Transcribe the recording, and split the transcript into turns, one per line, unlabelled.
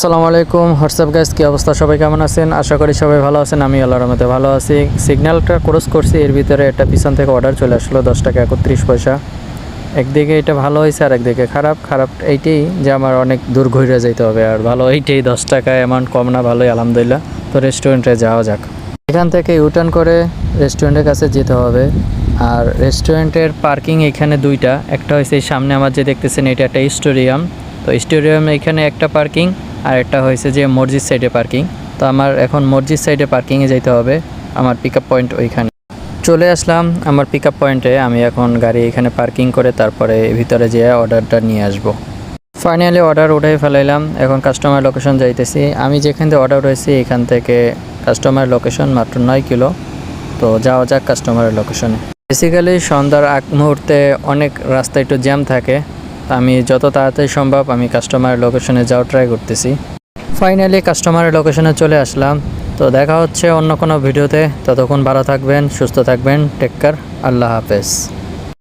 আসসালামু আলাইকুম WhatsApp guys, কী অবস্থা? সবাই কেমন আছেন? আশা করি সবাই ভালো আছেন। আমি আল্লাহর রহমতে ভালো আছি। সিগন্যালটা ক্রস করছি, এর ভিতরে একটা পিছন থেকে অর্ডার চলে আসলো 10 টাকা 31 পয়সা। একদিকে এটা ভালো হয়েছে আর একদিকে খারাপ এইটাই যে আমার অনেক দূর ঘুরে যেতে হবে, আর ভালো এইটাই 10 টাকা অ্যামাউন্ট কম না, ভালোই আলহামদুলিল্লাহ। তো রেস্টুরেন্টে যাওয়া যাক। এখান থেকে ইউটার্ন করে রেস্টুরেন্টের কাছে যেতে হবে। আর রেস্টুরেন্টের পার্কিং এখানে দুইটা, একটা হয়েছে এই সামনে আমার যে দেখতেছেন এটা একটা স্টেডিয়াম। তো স্টেডিয়ামে এখানে একটা পার্কিং, আর একটা হয়েছে যে মসজিদ সাইডে পার্কিং। তো আমার এখন মসজিদ সাইডে পার্কিংয়ে যেতে হবে। আমার পিক আপ পয়েন্ট ওইখানে। চলে আসলাম আমার পিক আপ পয়েন্টে। আমি এখন গাড়ি এখানে পার্কিং করে তারপরে ভিতরে যেয়ে অর্ডারটা নিয়ে আসবো। ফাইনালি অর্ডার উঠাই ফেলাইলাম। এখন কাস্টমার লোকেশন যাইতেছি। আমি যেখান থেকে অর্ডার হয়েছি এখান থেকে কাস্টমার লোকেশন মাত্র 9 কিলো। তো যাওয়া যাক কাস্টমারের লোকেশনে। বেসিক্যালি সন্ধ্যার আগ মুহূর্তে অনেক রাস্তা একটু জ্যাম থাকে। আমি যত তাড়াতাড়ি সম্ভব আমি কাস্টমারের লোকেশনে যাওয়ার ট্রাই করতেছি। ফাইনালি কাস্টমারের লোকেশনে চলে আসলাম। তো দেখা হচ্ছে অন্য কোনো ভিডিওতে। ততক্ষণ ভালো থাকবেন, সুস্থ থাকবেন। Take care. আল্লাহ হাফেজ।